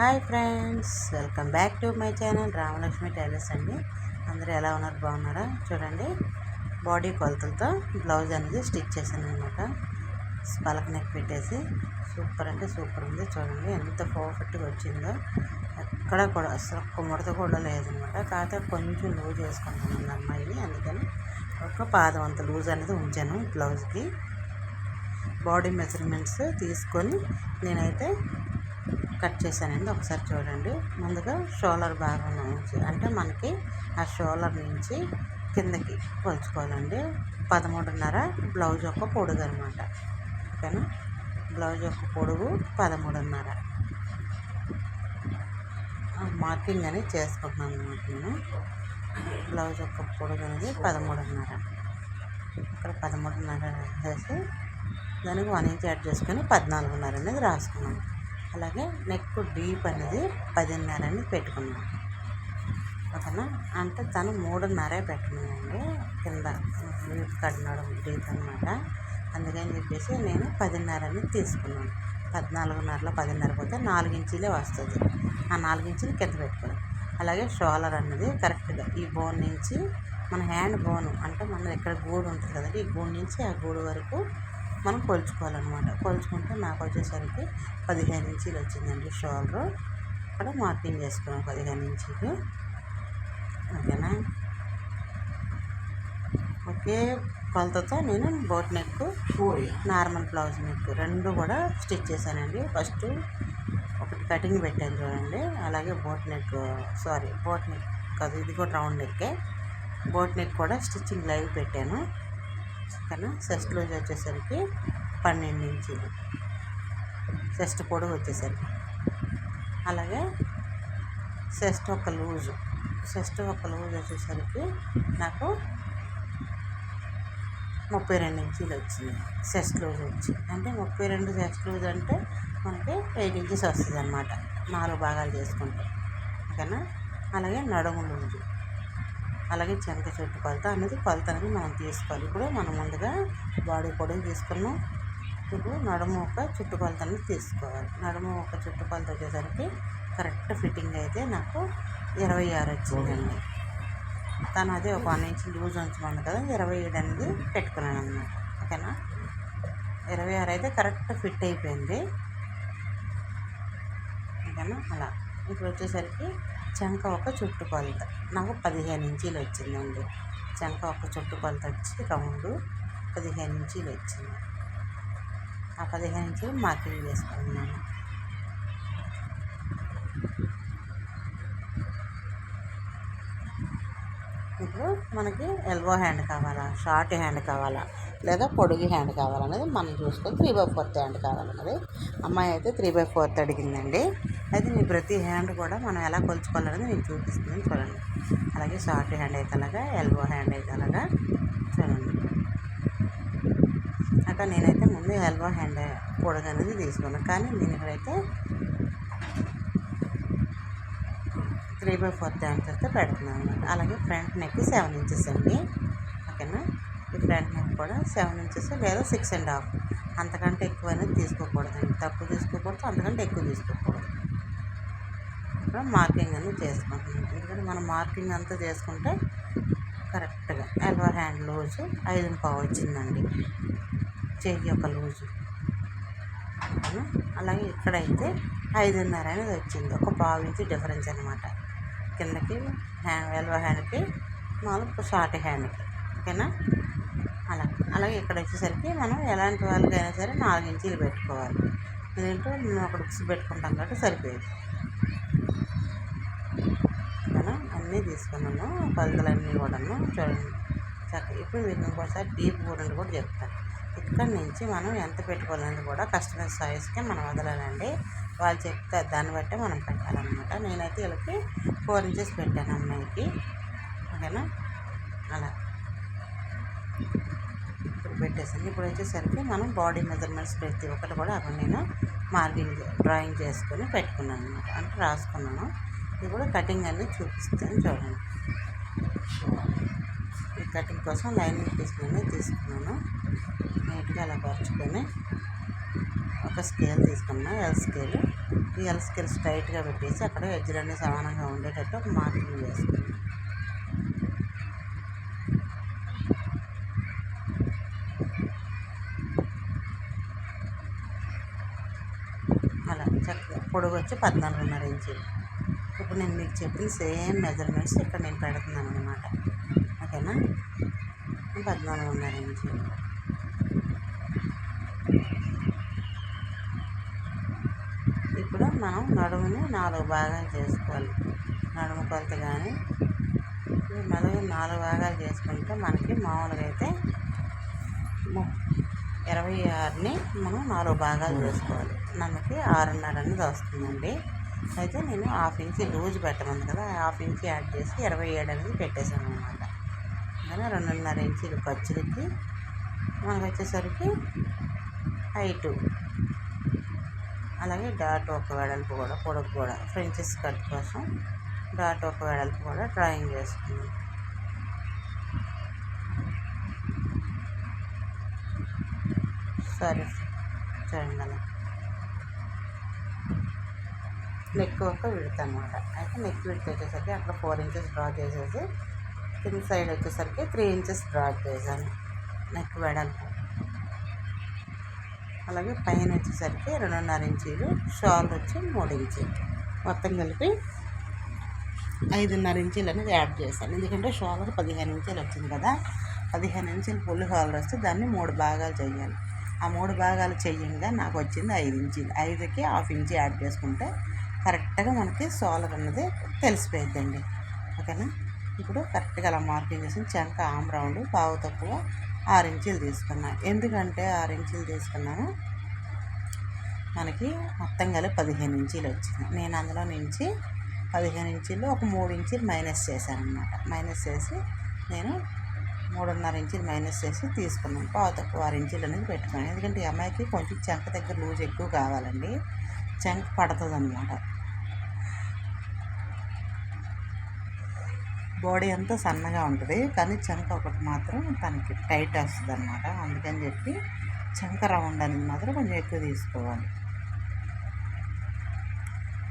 Hi friends, welcome back to my channel Ramalakshmi tailors అండి. అందరూ ఎలా ఉన్నారు? బాగున్నారా? చూడండి, బాడీ కొలతలతో బ్లౌజ్ అనేది స్టిచ్ చేశాను అనమాట. పలక నెక్ పెట్టేసి సూపర్ అంటే సూపర్ ఉంది. చూడండి ఎంత పర్ఫెక్ట్గా వచ్చిందో. ఎక్కడ కూడా అసలు ఒక్క ముడత కూడా లేదనమాట. కాకపోతే కొంచెం లూజ్ వేసుకుంటున్నాను అమ్మాయి, అందుకని ఒక పాదం అంత లూజ్ అనేది ఉంచాను బ్లౌజ్కి. బాడీ మెజర్మెంట్స్ తీసుకొని నేనైతే కట్ చేశానండి. ఒకసారి చూడండి. ముందుగా షోల్డర్ భాగం నుంచి, అంటే మనకి ఆ షోల్డర్ నుంచి కిందకి కొలుచుకోవాలండి. 13.5 బ్లౌజ్ యొక్క పొడుగు అనమాట. ఓకేనా? బ్లౌజ్ యొక్క పొడుగు 13.5 మార్కింగ్ అనేది చేసుకుంటున్నాను అనమాట. నేను బ్లౌజ్ యొక్క పొడుగు అనేది 13.5, ఇక్కడ 13.5 వేసి దానికి 1 ఇంచ్ యాడ్ చేసుకొని 14.5 అనేది రాసుకున్నాను. అలాగే నెక్ డీప్ అనేది 10.5 అని పెట్టుకున్నాను. ఓకేనా? అంటే తను 3.5 పెట్టుకున్నానండి కింద వీపు కడినడం డీప్ అనమాట. అందుకని చెప్పేసి నేను 10.5 అని తీసుకున్నాను. 14.5లో 10.5 పోతే 4 ఇంచీలే వస్తుంది. ఆ 4 ఇంచులు కింద పెట్టుకోవాలి. అలాగే షోల్డర్ అనేది కరెక్ట్గా ఈ బోన్ నుంచి మన హ్యాండ్ బోను, అంటే మన ఇక్కడ గూడు ఉంటుంది కదండి, ఈ గూడు నుంచి ఆ గూడు వరకు మనం కొలుచుకోవాలన్నమాట. కొలుచుకుంటే నాకు వచ్చేసరికి 15 ఇంచీలు వచ్చిందండి షోల్డర్. ఇక్కడ మార్కింగ్ చేసుకున్నాం 15 ఇంచీలు. ఓకేనా? ఒకే కొలతతో నేను boat neck, normal blouse neck రెండు కూడా స్టిచ్ చేశానండి. ఫస్ట్ ఒకటి కటింగ్ పెట్టాను చూడండి. అలాగే బోట్ నెక్ కాదు, ఇది కూడా రౌండ్ నెక్కే. బోట్ నెక్ కూడా స్టిచ్చింగ్ లైవ్ పెట్టాను. ఓకేనా? చెస్ట్ లూజ్ వచ్చేసరికి 12 ఇంచీలు చెస్ట్ పొడవు వచ్చేసరికి. అలాగే చెస్ట్ ఒక లూజు వచ్చేసరికి నాకు 32 ఇంచీలు వచ్చింది చెస్ట్ లూజ్ వచ్చి. అంటే 32 చెస్ట్ లూజ్ అంటే మనకి 8 ఇంచెస్ వస్తుంది అనమాట, 4 భాగాలు చేసుకుంటే. ఓకేనా? అలాగే నడుము లూజు, అలాగే చెంక చుట్టు కొలత అనేది మనం తీసుకోవాలి. ఇప్పుడు మనం ముందుగా బాడీ పొడవు తీసుకున్నాం. ఇప్పుడు నడుము ఒక చుట్టు కొలత అనేది తీసుకోవాలి. నడుము ఒక చుట్టు కొలత వచ్చేసరికి కరెక్ట్ ఫిట్టింగ్ అయితే నాకు 26 వచ్చిందండి. తను అదే ఒక 1 ఇంచ్ లూజ్ ఉంచమంది కదా, 27 అనేది పెట్టుకున్నాను అన్నమాట. ఓకేనా? 26 అయితే కరెక్ట్ ఫిట్ అయిపోయింది. ఓకేనా? అలా ఇప్పుడు వచ్చేసరికి చెంక ఒక చుట్టు కొలత నాకు 15 ఇంచీలు వచ్చిందండి. చెంక ఒక చుట్టు కొలత వచ్చి రౌండ్ 15 ఇంచీలు వచ్చింది. ఆ 15 ఇంచీలు మార్కింగ్ చేసుకున్నాను. ఇప్పుడు మనకి ఎల్బో హ్యాండ్ కావాలా, షార్ట్ హ్యాండ్ కావాలా, లేదా పొడుగు హ్యాండ్ కావాలనేది మనం చూసుకొని 3/4 హ్యాండ్ కావాలన్నది. అమ్మాయి అయితే 3/4 అడిగిందండి. అయితే మీ ప్రతి హ్యాండ్ కూడా మనం ఎలా కొలుచుకోవాలనేది నేను చూపిస్తున్నాను చూడండి. అలాగే షార్ట్ హ్యాండ్ అయితే అలాగా, ఎల్బో హ్యాండ్ అయితే అలాగా చూడండి. అక్కడ నేనైతే ముందు ఎల్బో హ్యాండ్ పొడుగు అనేది తీసుకున్నాను, కానీ నేను ఇక్కడైతే 3/4 హ్యాండ్స్ అయితే పెడుతున్నాను అనమాట. అలాగే ఫ్రంట్ నెక్ 7 ఇంచెస్ అండి. ఓకేనా? ఈ ఫ్రంట్ నెక్ కూడా 7 ఇంచెస్ లేదా 6.5, అంతకంటే ఎక్కువ అనేది తీసుకోకూడదండి. తక్కువ తీసుకోకూడదు, అంతకంటే ఎక్కువ తీసుకోకూడదు. ఇక్కడ మార్కింగ్ అనేది చేసుకుంటున్నాం. ఎందుకంటే మనం మార్కింగ్ అంతా చేసుకుంటే కరెక్ట్గా ఎల్బో హ్యాండ్ లూజు 5.5 వచ్చిందండి, చెయ్యి యొక్క లూజు. అలాగే ఇక్కడైతే 5.5 అనేది వచ్చింది, ఒక 1/2 ఇంచు డిఫరెన్స్ అనమాట. కిందకి ఎల్బో హ్యాండ్కి, మామూలు షార్ట్ హ్యాండ్కి. ఓకేనా? అలాగే ఇక్కడ వచ్చేసరికి మనం ఎలాంటి వాళ్ళకైనా సరే 4 ఇంచీలు పెట్టుకోవాలి. ఎందుకంటే మేము ఒక బుక్స్ పెట్టుకుంటాం కాబట్టి సరిపోయేది. ఓకేనా? అన్నీ తీసుకున్నాను, కొలతలన్నీ కూడాను చూడండి చక్కగా. ఇప్పుడు మీకు ఇంకోసారి డీప్ గురించి కూడా చెప్తాను. ఇక్కడ నుంచి మనం ఎంత పెట్టుకోవాలనేది కూడా కస్టమర్ చాయిస్కే మనం వదలాలండి. వాళ్ళు చెప్తే దాన్ని బట్టే మనం పెట్టాలన్నమాట. నేనైతే వీళ్ళకి 4 ఇంచెస్ పెట్టాను అమ్మాయికి. ఓకేనా? అలా ఇప్పుడు పెట్టేసాను. ఇప్పుడు వచ్చేసరికి మనం బాడీ మెజర్మెంట్స్ ప్రతి ఒక్కటి కూడా అక్కడ నేను డ్రాయింగ్ చేసుకొని పెట్టుకున్నాను అనమాట, అంటే రాసుకున్నాను. ఇప్పుడు కటింగ్ అనేది చూపిస్తాను చూడండి. ఈ కటింగ్ కోసం లైనింగ్ తీసుకున్నాను. నీట్గా అలా పరుచుకొని ఒక స్కేల్ తీసుకున్నాను, ఎల్ స్కేల్. ఈ ఎల్స్కెల్ స్ట్రైట్గా పెట్టేసి అక్కడ ఎడ్జ్లన్నీ సమానంగా ఉండేటట్టు ఒక మార్కింగ్ వేసుకుంటాం. అలా చక్కగా పొడుగు వచ్చి 14.5 ఇంచీలు. ఇప్పుడు నేను మీకు చెప్పిన సేమ్ మెజర్మెంట్స్ ఇక్కడ నేను పెడుతున్నాను అనమాట. ఓకేనా, 14.5 ఇంచీలు. ఇప్పుడు మనం నడుముని 4 భాగాలు చేసుకోవాలి. నడుము కొలత కానీ నడుము 4 భాగాలు చేసుకుంటే మనకి మామూలుగా అయితే 26ని మనం 4 భాగాలు చేసుకోవాలి. మనకి 6.5 అనేది వస్తుందండి. అయితే నేను 1/2 ఇంచ్ లూజ్ పెట్టమని కదా, 1/2 ఇంచ్ యాడ్ చేసి 27 అనేది పెట్టేశాను అనమాట. కానీ 2.5 ఇంచీలు ఖర్చులకి మనకు వచ్చేసరికి హైటు, అలాగే డాట్ ఒక వెడల్పు కూడా, పొడవు కూడా ఫ్రెంచెస్ కట్ కోసం డాట్ ఒక వెడల్పు కూడా డ్రాయింగ్ చేసుకున్నాం. సరే చూడండి, అలా నెక్ ఒక విడత అనమాట. అయితే నెక్ విడత వచ్చేసరికి అక్కడ 4 ఇంచెస్ డ్రా చేసేసి కింద సైడ్ వచ్చేసరికి 3 ఇంచెస్ డ్రా చేశాను నెక్ వెడల్పు. అలాగే పైన వచ్చేసరికి 2.5 ఇంచీలు, షాల్ వచ్చి 3 ఇంచీలు, మొత్తం కలిపి 5.5 ఇంచీలు అనేది యాడ్ చేశాను. ఎందుకంటే షాల్ 15 ఇంచీలు వచ్చింది కదా, 15 ఇంచీలు ఫుల్ షాల్ వస్తే దాన్ని 3 భాగాలు చేయాలి. ఆ 3 భాగాలు చెయ్యంగా నాకు వచ్చింది 5 ఇంచీలు. 5కి 1/2 ఇంచ్ యాడ్ చేసుకుంటే కరెక్ట్గా మనకి సోలర్ అన్నది తెలిసిపోయిద్దండి. ఓకేనా, ఇప్పుడు కరెక్ట్గా అలా మార్కింగ్ చేసి చంక ఆమ్ రౌండ్ పావు తక్కువ 6 ఇంచీలు తీసుకున్నాను. ఎందుకంటే 6 ఇంచీలు తీసుకున్నాను, మనకి మొత్తం కలిపి 15 ఇంచీలు వచ్చింది. నేను అందులో నుంచి 15 ఇంచీలు ఒక 3 ఇంచీలు మైనస్ చేశాను అనమాట. మైనస్ చేసి నేను 3.5 ఇంచీలు మైనస్ చేసి తీసుకున్నాను. పావు తక్కువ 6 ఇంచీలు అనేది పెట్టుకున్నాను. ఎందుకంటే ఈ అమ్మాయికి కొంచెం చంక దగ్గర లూజ్ ఎక్కువ కావాలండి, చంక పడుతుంది అనమాట. బాడీ అంతా సన్నగా ఉంటుంది, కానీ చంక ఒకటి మాత్రం తనకి టైట్ వస్తుంది అనమాట. అందుకని చెప్పి చంక రౌండ్ అనేది మాత్రం కొంచెం ఎక్కువ తీసుకోవాలి.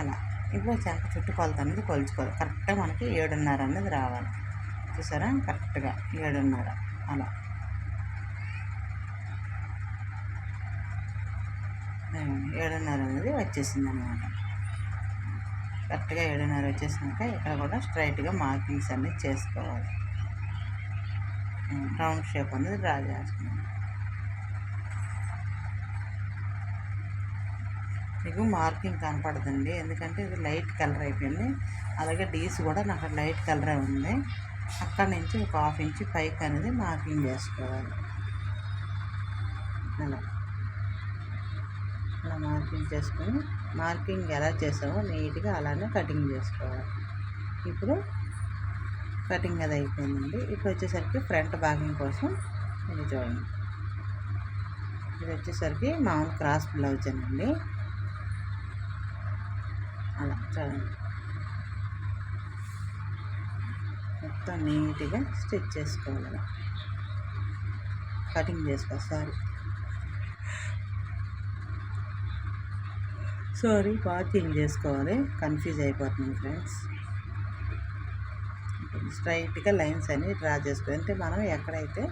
అలా ఇప్పుడు చంక చుట్టుకొలత అనేది కొలుచుకోవాలి. కరెక్ట్గా మనకి 7.5 అనేది రావాలి. చూసారా, కరెక్ట్గా 7.5 అలా 7.5 అనేది వచ్చేసింది అనమాట. కరెక్ట్గా 7.5 వచ్చేసినాక ఇక్కడ కూడా స్ట్రైట్గా మార్కింగ్స్ అనేది చేసుకోవాలి. రౌండ్ షేప్ అనేది డ్రా చేస్తున్నాను. మీకు మార్కింగ్ కనపడదండి, ఎందుకంటే ఇది లైట్ కలర్ అయిపోయింది. అలాగే డీస్ కూడా నాకు లైట్ కలరే ఉంది. అక్కడ నుంచి ఒక 1/2 ఇంచ్ పైకి అనేది మార్కింగ్ చేసుకోవాలి. అలా అలా మార్కింగ్ చేసుకొని, మార్కింగ్ ఎలా చేసామో నీట్గా అలానే కటింగ్ చేసుకోవాలి. ఇప్పుడు కటింగ్ అది అయిపోయిందండి. ఇప్పుడు వచ్చేసరికి ఫ్రంట్ భాగం కోసం ఇది చూడండి, ఇది వచ్చేసరికి మామూలు క్రాస్ బ్లౌజ్ అండి. అలా చూడండి, మొత్తం నీట్గా స్టిచ్ చేసుకోవాలి. అలా కటింగ్ చేసుకోవాలి. సారీ మార్కింగ్ చేసుకోవాలి, కన్ఫ్యూజ్ అయిపోతుంది ఫ్రెండ్స్. స్ట్రైట్గా లైన్స్ అని డ్రా చేసుకోవాలి. అంటే మనం ఎక్కడైతే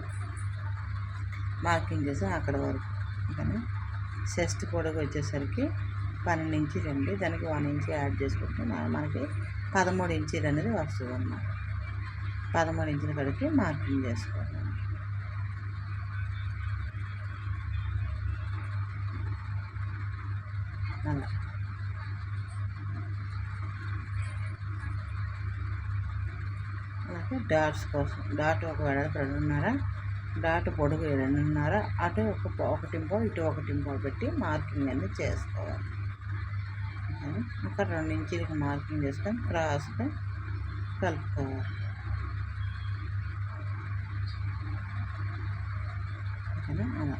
మార్కింగ్ చేసాం అక్కడ వరకు. కానీ చెస్ట్ పొడవు వచ్చేసరికి 12 ఇంచీలు అండి, దానికి 1 ఇంచ్ యాడ్ చేసుకుంటే మనకి 13 ఇంచీలు అనేది వస్తుంది అన్నమాట. 13 ఇంచుల కడికి మార్కింగ్ చేసుకోవాలి. అలా అలాగే డాట్స్ కోసం డాట్ ఒక వెడల్పు 2.5, డాట్ పొడుగు 2.5, అటు ఒకటింపో ఇటు ఒకటింపో పెట్టి మార్కింగ్ అనేది చేసుకోవాలి. ఒక 2 ఇంచీలకి మార్కింగ్ చేసుకొని క్రాస్గా కలుపుకోవాలి. ఓకేనా, అలా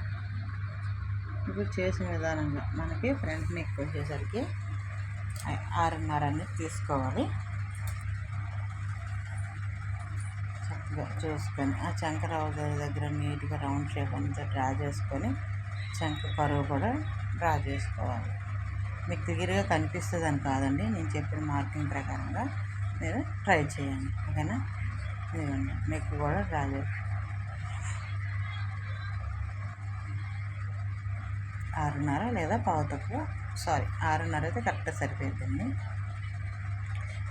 ఇప్పుడు చేసిన విధానంగా మనకి ఫ్రంట్ నెక్ వచ్చేసరికి 6.5 అనేది తీసుకోవాలి. చక్కగా చేసుకొని ఆ చంక దగ్గర నీట్గా రౌండ్ షేప్ అంతా డ్రా చేసుకొని చంక కరువు కూడా డ్రా చేసుకోవాలి. మీకు క్లియర్గా కనిపిస్తుంది అని కాదండి, నేను చెప్పిన మార్కింగ్ ప్రకారంగా మీరు ట్రై చేయండి. ఓకేనా? ఇదిగోండి నెక్ కూడా డ్రా చేయండి. 6:30 లేదా పావు తక్కువ, 6:30 అయితే కరెక్ట్గా సరిపోతుందండి.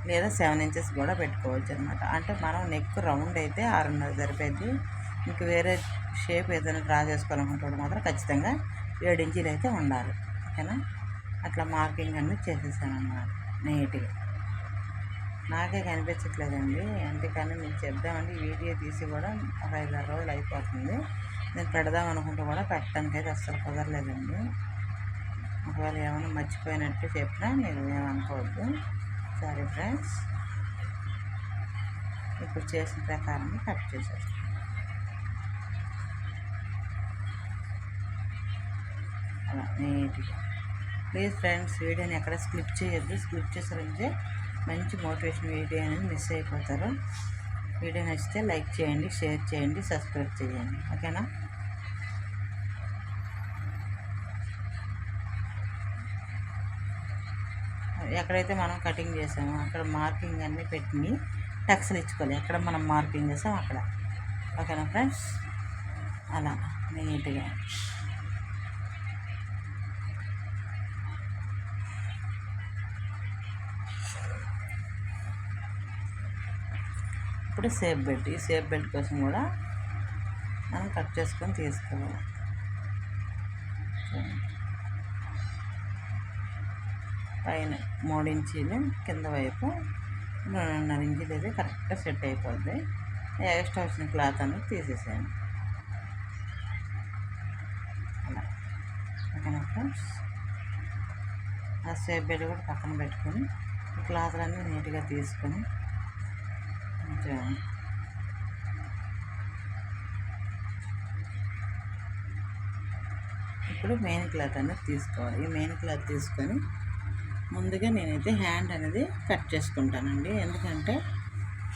లేదా 7 ఇంచెస్ కూడా పెట్టుకోవచ్చు అనమాట. అంటే మనం నెక్ రౌండ్ అయితే 6:30 సరిపోద్ది. మీకు వేరే షేప్ ఏదైనా డ్రా చేసుకోవాలనుకుంటే మాత్రం ఖచ్చితంగా 7 ఇంచీలు అయితే ఉండాలి. ఓకేనా? అట్లా మార్కింగ్ అన్నీ చేసేసాను అన్నమాట నీట్గా. నాకే కనిపించట్లేదండి, అందుకని మీకు చెప్దామండి. వీడియో తీసి కూడా ఒక 5-6 రోజులు అయిపోతుంది. నేను పెడదాం అనుకుంటూ కూడా పెట్టడానికి అయితే అస్సలు కుదరలేదండి. ఒకవేళ ఏమైనా మర్చిపోయినట్టు చెప్పినా మీరు ఏమనుకోవద్దు. Sorry friends. ఇప్పుడు చేసిన ప్రకారం కట్ చేసేస్తాను. అలా నీట్గా. ప్లీజ్ ఫ్రెండ్స్, వీడియోని ఎక్కడ స్కిప్ చేయొద్దు. స్కిప్ చేసారంటే మంచి మోటివేషన్ వీడియో అనేది మిస్ అయిపోతారు. వీడియో నచ్చితే లైక్ చేయండి, షేర్ చేయండి, సబ్స్క్రైబ్ చేయండి. ఓకేనా? ఎక్కడైతే మనం కటింగ్ చేసామో అక్కడ మార్కింగ్ అన్నీ పెట్టి టక్స్లు ఇచ్చుకోవాలి. ఎక్కడ మనం మార్కింగ్ చేసామో అక్కడ. ఓకేనా ఫ్రెండ్స్? అలా నీట్గా. ఇప్పుడు సేఫ్ బెల్ట్. ఈ సేఫ్ బెల్ట్ కోసం కూడా మనం కట్ చేసుకొని తీసుకోవాలి. పైన 3 ఇంచీలు, కింద వైపు 2.5 ఇంచీలు అయితే కరెక్ట్గా సెట్ అయిపోద్ది. ఎక్స్ట్రా వచ్చిన క్లాత్ అనేది తీసేసాను. అలా. ఓకేనా ఫ్రెండ్స్? ఆ సేఫ్ బెల్ట్ కూడా పక్కన పెట్టుకొని ఈ క్లాత్లన్నీ నీట్గా తీసుకొని ఇప్పుడు మెయిన్ క్లాత్ అనేది తీసుకోవాలి. ఈ మెయిన్ క్లాత్ తీసుకొని ముందుగా నేనైతే హ్యాండ్ అనేది కట్ చేసుకుంటానండి. ఎందుకంటే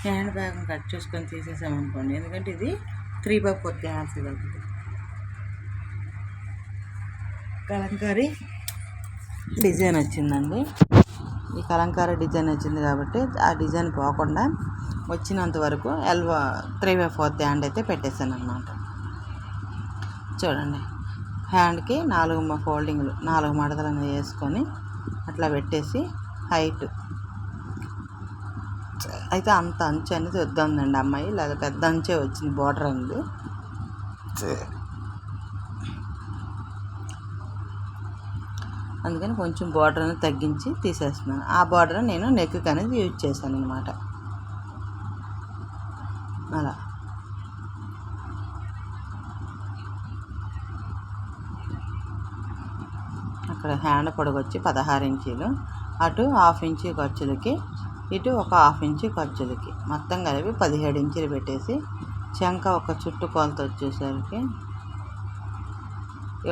హ్యాండ్ బ్యాగ్ని కట్ చేసుకొని తీసేసామనుకోండి, ఎందుకంటే ఇది 3/4 హ్యాండ్స్ కాబట్టి కలంకారీ డిజైన్ వచ్చిందండి. ఈ కలంకారీ డిజైన్ వచ్చింది కాబట్టి ఆ డిజైన్ పోకుండా వచ్చినంత వరకు 3/4 హ్యాండ్ అయితే పెట్టేశాను అన్నమాట. చూడండి, హ్యాండ్కి 4 ఫోల్డింగ్లు, 4 మడతలు అనేది వేసుకొని అట్లా పెట్టేసి హైట్ అయితే అంత అంచు అనేది వద్దండి అమ్మాయి, లేదా పెద్ద అంచే వచ్చింది బార్డర్ అనేది. అందుకని కొంచెం బార్డర్ అనేది తగ్గించి తీసేస్తున్నాను. ఆ బార్డర్ నేను నెక్ అనేది యూజ్ చేశాను అనమాట. అలా అక్కడ హ్యాండ్ పొడవు వచ్చి 16 ఇంచీలు, అటు 1/2 ఇంచు ఖర్చులకి, ఇటు ఒక 1/2 ఇంచు ఖర్చులకి, మొత్తం కలిపి 17 ఇంచీలు పెట్టేసి చెంక ఒక చుట్టు కొలత వచ్చేసరికి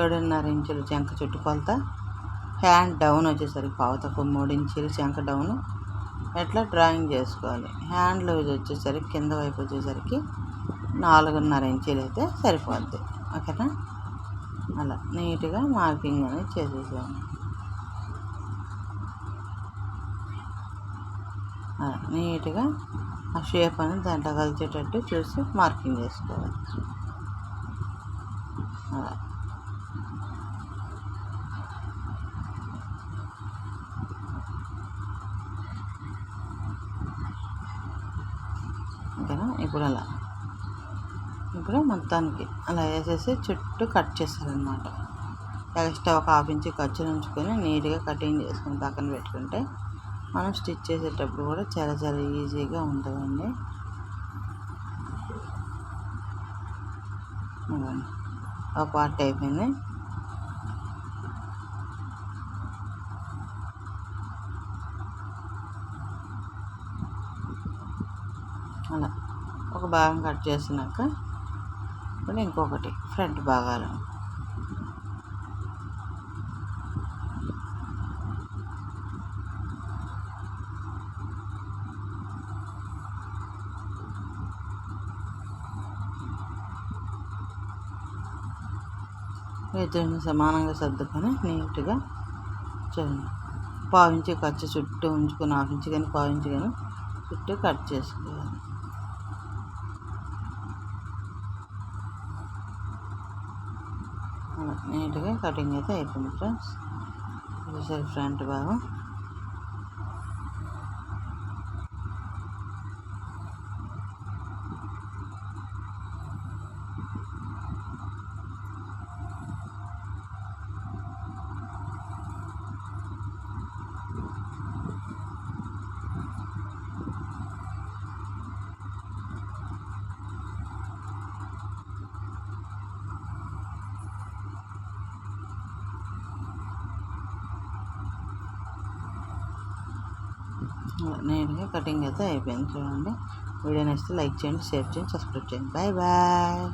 7.5 ఇంచులు చెంక చుట్టు కొలత. హ్యాండ్ డౌన్ వచ్చేసరికి పావు తక్కువ 3 ఇంచీలు చెంక డౌను. ఎట్లా డ్రాయింగ్ చేసుకోవాలి. హ్యాండ్ లూజ్ వచ్చేసరికి కింద వైపు వచ్చేసరికి 4.5 ఇంచీలు అయితే సరిపోద్ది. ఓకేనా? అలా నీట్గా మార్కింగ్ అనేది చేసేసాము. నీట్గా ఆ షేప్ అనేది దాంట్లో కలిసేటట్టు చూసి మార్కింగ్ చేసుకోవాలి. అలా ఓకేనా? ఇప్పుడు మొత్తానికి అలా వేసేసి చుట్టూ కట్ చేస్తారనమాట. ఎక్స్ట్రా ఒక 1/2 ఇంచు ఖర్చులు ఉంచుకొని నీట్గా కటింగ్ చేసుకొని పక్కన పెట్టుకుంటే మనం స్టిచ్ చేసేటప్పుడు కూడా చాలా చాలా ఈజీగా ఉంటుందండి. ఒక పార్ట్ అయిపోయింది. అలా ఒక భాగం కట్ చేసినాక ఇప్పుడు ఇంకొకటి ఫ్రంట్ భాగాలు. ఇద్దరిని సమానంగా సర్దుకొని నీట్గా చూడండి, పావించి ఖర్చు చుట్టూ ఉంచుకొని 1/2 ఇంచు కానీ 1/4 ఇంచు కానీ చుట్టూ కట్ చేసుకోవాలి. నీట్గా కటింగ్ అయితే అయిపోయింది ఫ్రెండ్స్. చూసారు ఫ్రంట్ భాగం. నీట్గా కటింగ్ అయితే అయిపోయింది. చూడండి, వీడియో నచ్చితే లైక్ చేయండి, షేర్ చేయండి, సబ్స్క్రైబ్ చేయండి. Bye bye.